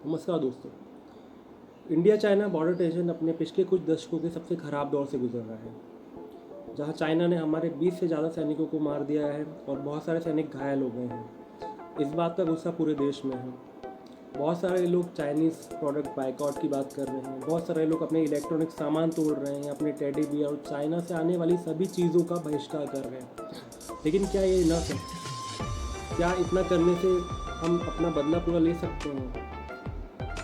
नमस्कार दोस्तों। India China border tension अपने पिछले कुछ दशकों के सबसे ख़राब दौर से गुजर रहा है, जहां चाइना ने हमारे 20 से ज़्यादा सैनिकों को मार दिया है और बहुत सारे सैनिक घायल हो गए हैं। इस बात का गुस्सा पूरे देश में है। बहुत सारे लोग चाइनीज़ प्रोडक्ट बाइकआउट की बात कर रहे हैं। बहुत सारे लोग अपने इलेक्ट्रॉनिक सामान तोड़ रहे हैं, अपने टेडी बियर और चाइना से आने वाली सभी चीज़ों का बहिष्कार कर रहे हैं। लेकिन क्या ये इनफ है? क्या इतना करने से हम अपना बदला पूरा ले सकते हैं?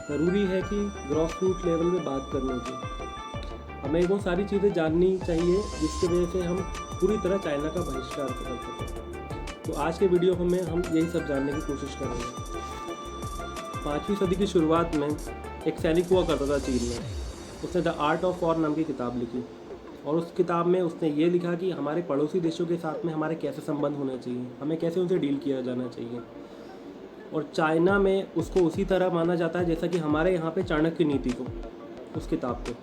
ज़रूरी है कि ग्रॉस रूट लेवल में बात करने की हमें वो सारी चीज़ें जाननी चाहिए जिसकी वजह से हम पूरी तरह चाइना का बहिष्कार कर सकें। तो आज के वीडियो में हम यही सब जानने की कोशिश करेंगे। 5वीं सदी की शुरुआत में एक सैनिक हुआ करता था चीन में। उसने द आर्ट ऑफ वॉर नाम की किताब लिखी और उस किताब में उसने ये लिखा कि हमारे पड़ोसी देशों के साथ में हमारे कैसे संबंध होने चाहिए, हमें कैसे उनसे डील किया जाना चाहिए। और चाइना में उसको उसी तरह माना जाता है जैसा कि हमारे यहाँ पे चाणक्य नीति को, उस किताब को।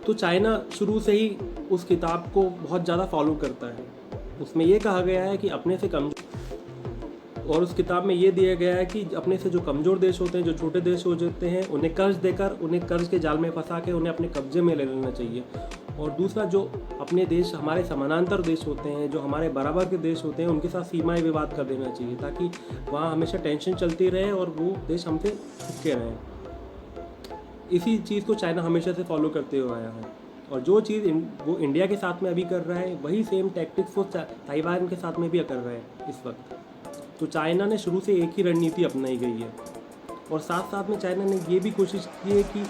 तो चाइना शुरू से ही उस किताब को बहुत ज़्यादा फॉलो करता है। उसमें ये कहा गया है कि अपने से कमजोर, और उस किताब में ये दिया गया है कि अपने से जो कमज़ोर देश होते हैं, जो छोटे देश हो जाते हैं, उन्हें कर्ज देकर, उन्हें कर्ज के जाल में फंसा के उन्हें अपने कब्जे में ले लेना चाहिए। और दूसरा, जो अपने देश, हमारे समानांतर देश होते हैं, जो हमारे बराबर के देश होते हैं, उनके साथ सीमाएं विवाद कर देना चाहिए ताकि वहाँ हमेशा टेंशन चलती रहे और वो देश हमसे चिपके रहें। इसी चीज़ को चाइना हमेशा से फॉलो करते हुए आया है। और जो चीज़ वो इंडिया के साथ में अभी कर रहा है, वही सेम टैक्टिक्स वो ताइवान के साथ में भी कर रहा है इस वक्त। तो चाइना ने शुरू से एक ही रणनीति अपनाई गई है। और साथ साथ में चाइना ने ये भी कोशिश की है कि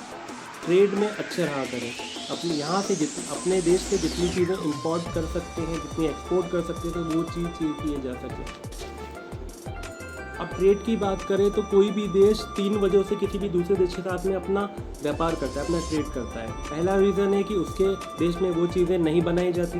ट्रेड में अच्छे रहा करें। अपने यहाँ से अपने देश से जितनी चीज़ें इंपोर्ट कर सकते हैं, जितनी एक्सपोर्ट कर सकते हैं, तो वो चीज़ किए जा सके। अब ट्रेड की बात करें तो कोई भी देश 3 वजहों से किसी भी दूसरे देश के साथ में अपना व्यापार करता है, अपना ट्रेड करता है। पहला रीज़न है कि उसके देश में वो चीज़ें नहीं बनाई जाती।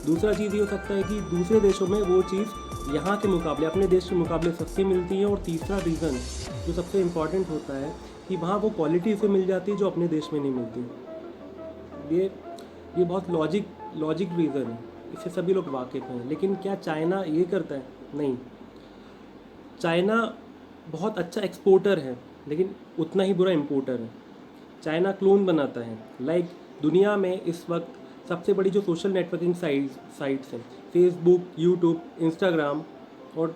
दूसरा चीज़ ये हो सकता है कि दूसरे देशों में वो चीज़ यहाँ के मुकाबले, अपने देश के मुकाबले सस्ती मिलती है। और तीसरा रीज़न जो सबसे इम्पॉर्टेंट होता है कि वहाँ वो क्वालिटी उसे मिल जाती है जो अपने देश में नहीं मिलती। ये बहुत लॉजिक रीज़न है, इससे सभी लोग वाकिफ़ हैं। लेकिन क्या चाइना ये करता है? नहीं। चाइना बहुत अच्छा एक्सपोर्टर है, लेकिन उतना ही बुरा इम्पोर्टर है। चाइना क्लोन बनाता है। दुनिया में इस वक्त सबसे बड़ी जो सोशल नेटवर्किंग साइट्स हैं, फेसबुक, यूट्यूब, इंस्टाग्राम और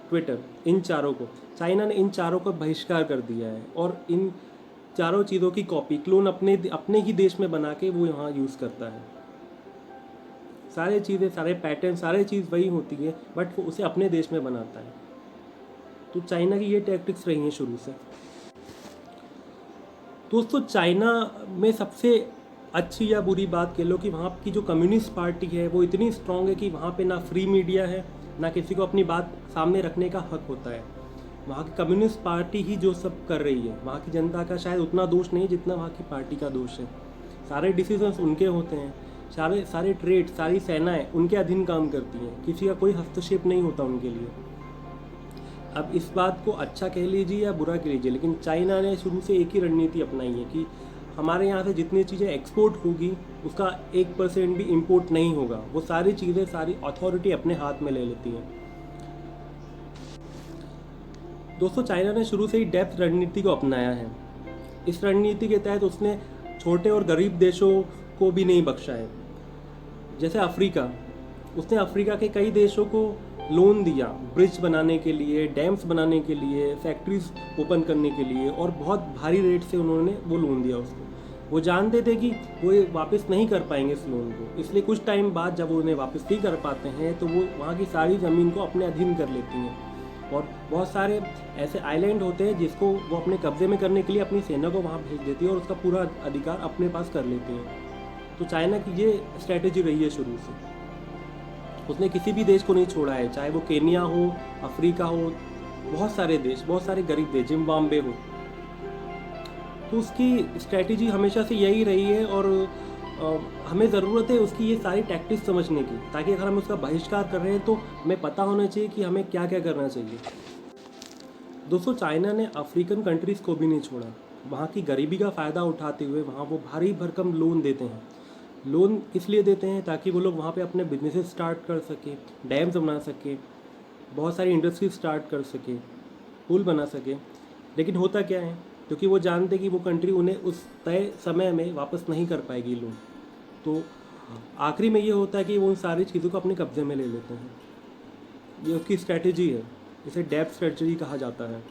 ट्विटर, इन चारों को चाइना ने इन चारों का बहिष्कार कर दिया है। और इन चारों चीज़ों की कॉपी, क्लोन अपने ही देश में बना के वो यहाँ यूज़ करता है। सारे चीज़ें, सारे पैटर्न, सारे चीज़ वही होती है, बट वो उसे अपने देश में बनाता है। तो चाइना की ये टैक्टिक्स रही हैं शुरू से। दोस्तों, चाइना में सबसे अच्छी या बुरी बात कह लो कि वहाँ की जो कम्युनिस्ट पार्टी है वो इतनी स्ट्रांग है कि वहाँ पे ना फ्री मीडिया है, ना किसी को अपनी बात सामने रखने का हक होता है। वहाँ की कम्युनिस्ट पार्टी ही जो सब कर रही है। वहाँ की जनता का शायद उतना दोष नहीं जितना वहाँ की पार्टी का दोष है। सारे डिसीजंस उनके होते हैं, सारे ट्रेड, सारी सेनाएं उनके अधीन काम करती हैं। किसी का कोई हस्तक्षेप नहीं होता उनके लिए। अब इस बात को अच्छा कह लीजिए या बुरा कह लीजिए, लेकिन चाइना ने शुरू से एक ही रणनीति अपनाई है कि हमारे यहाँ से जितनी चीज़ें एक्सपोर्ट होगी उसका 1% भी इंपोर्ट नहीं होगा। वो सारी चीज़ें, सारी अथॉरिटी अपने हाथ में ले लेती हैं। दोस्तों, चाइना ने शुरू से ही डेप्थ रणनीति को अपनाया है। इस रणनीति के तहत उसने छोटे और गरीब देशों को भी नहीं बख्शा है। जैसे अफ्रीका, उसने अफ्रीका के कई देशों को लोन दिया ब्रिज बनाने के लिए, डैम्स बनाने के लिए, फैक्ट्रीज ओपन करने के लिए, और बहुत भारी रेट से उन्होंने वो लोन दिया उसको। वो जानते थे कि वो वापस नहीं कर पाएंगे इस लोन को, इसलिए कुछ टाइम बाद जब वो उन्हें वापस नहीं कर पाते हैं तो वो वहाँ की सारी ज़मीन को अपने अधीन कर लेती हैं। और बहुत सारे ऐसे आइलैंड होते हैं जिसको वो अपने कब्जे में करने के लिए अपनी सेना को वहाँ भेज देती है और उसका पूरा अधिकार अपने पास कर लेती हैं। तो चाइना की ये स्ट्रैटेजी रही है शुरू से। उसने किसी भी देश को नहीं छोड़ा है, चाहे वो केन्या हो, अफ्रीका हो, बहुत सारे देश, बहुत सारे गरीब देश, जिम्बाब्वे हो। तो उसकी स्ट्रैटेजी हमेशा से यही रही है। और हमें ज़रूरत है उसकी ये सारी टैक्टिक्स समझने की, ताकि अगर हम उसका बहिष्कार कर रहे हैं तो हमें पता होना चाहिए कि हमें क्या क्या करना चाहिए। दोस्तों, चाइना ने अफ्रीकन कंट्रीज़ को भी नहीं छोड़ा। वहाँ की गरीबी का फ़ायदा उठाते हुए वहाँ वो भारी भरकम लोन देते हैं। लोन इसलिए देते हैं ताकि वो लोग वहाँ पे अपने बिजनेसेस स्टार्ट कर सकें, डैम्स बना सकें, बहुत सारी इंडस्ट्री स्टार्ट कर सकें, पुल बना सकें। लेकिन होता क्या है, क्योंकि वो जानते कि वो कंट्री उन्हें उस तय समय में वापस नहीं कर पाएगी लोन, तो आखिरी में ये होता है कि वो उन सारी चीज़ों को अपने कब्जे में ले लेते हैं। ये उसकी स्ट्रैटेजी है, इसे डेब्ट स्ट्रैटेजी कहा जाता है।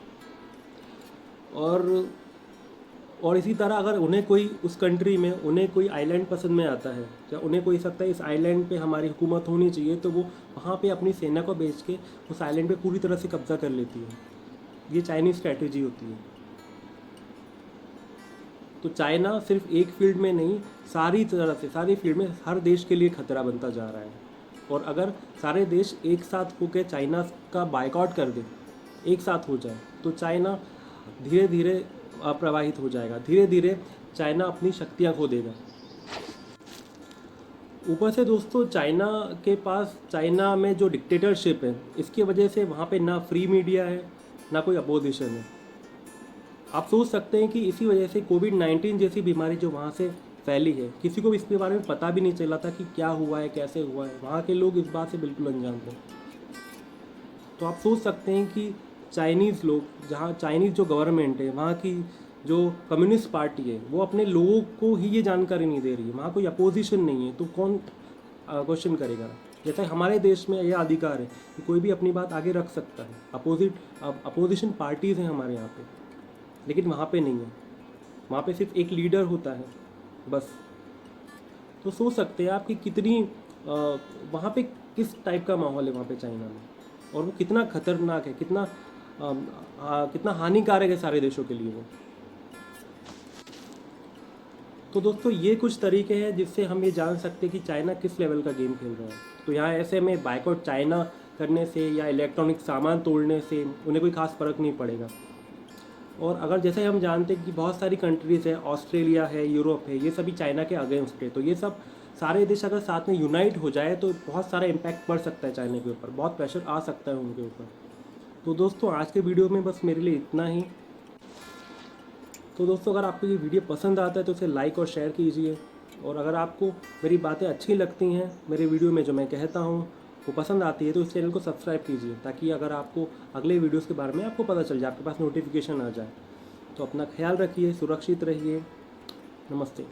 और इसी तरह अगर उन्हें कोई उस कंट्री में उन्हें कोई आइलैंड पसंद में आता है, या उन्हें कोई सकता है इस आइलैंड पे हमारी हुकूमत होनी चाहिए, तो वो वहाँ पे अपनी सेना को भेज के उस आइलैंड पे पूरी तरह से कब्जा कर लेती है। ये चाइनीज़ स्ट्रैटेजी होती है। तो चाइना सिर्फ एक फील्ड में नहीं, सारी तरह से सारी फील्ड में हर देश के लिए खतरा बनता जा रहा है। और अगर सारे देश एक साथ होकर चाइना का बायकॉट कर दे, एक साथ हो जाए, तो चाइना धीरे धीरे प्रवाहित हो जाएगा, धीरे धीरे चाइना अपनी शक्तियाँ खो देगा। ऊपर से दोस्तों चाइना में जो डिक्टेटरशिप है, इसकी वजह से वहाँ पे ना फ्री मीडिया है, ना कोई अपोजिशन है। आप सोच सकते हैं कि इसी वजह से कोविड-19 जैसी बीमारी जो वहाँ से फैली है, किसी को भी इसके बारे में पता भी नहीं चला था कि क्या हुआ है, कैसे हुआ है। वहाँ के लोग इस बात से बिल्कुल अनजान थे। तो आप सोच सकते हैं कि चाइनीज़ लोग, जहाँ चाइनीज़ जो गवर्नमेंट है, वहाँ की जो कम्युनिस्ट पार्टी है, वो अपने लोगों को ही ये जानकारी नहीं दे रही है। वहाँ कोई अपोजिशन नहीं है, तो कौन क्वेश्चन करेगा। जैसे हमारे देश में यह अधिकार है कि कोई भी अपनी बात आगे रख सकता है। अपोजिशन पार्टीज़ हैं हमारे यहाँ पे, लेकिन वहाँ पे नहीं है। वहाँ पे सिर्फ एक लीडर होता है बस। तो सोच सकते हैं आप कि कितनी वहाँ पे किस टाइप का माहौल है वहाँ पे चाइना में, और वो कितना खतरनाक है, कितना हानिकारक है सारे देशों के लिए वो। तो दोस्तों ये कुछ तरीके हैं जिससे हम ये जान सकते हैं कि चाइना किस लेवल का गेम खेल रहा है। तो यहाँ ऐसे में बायकॉट चाइना करने से या इलेक्ट्रॉनिक सामान तोड़ने से उन्हें कोई खास फ़र्क नहीं पड़ेगा। और अगर जैसे हम जानते हैं कि बहुत सारी कंट्रीज़ है, ऑस्ट्रेलिया है, यूरोप है, ये सभी चाइना के अगेंस्ट है, तो ये सब सारे देश अगर साथ में यूनाइट हो जाए तो बहुत सारा इम्पैक्ट पड़ सकता है चाइना के ऊपर, बहुत प्रेशर आ सकता है उनके ऊपर। तो दोस्तों आज के वीडियो में बस मेरे लिए इतना ही। तो दोस्तों अगर आपको ये वीडियो पसंद आता है तो इसे लाइक और शेयर कीजिए, और अगर आपको मेरी बातें अच्छी लगती हैं, मेरे वीडियो में जो मैं कहता हूँ वो पसंद आती है, तो इस चैनल को सब्सक्राइब कीजिए, ताकि अगर आपको अगले वीडियोस के बारे में आपको पता चल जाए, आपके पास नोटिफिकेशन आ जाए। तो अपना ख्याल रखिए, सुरक्षित रहिए। नमस्ते।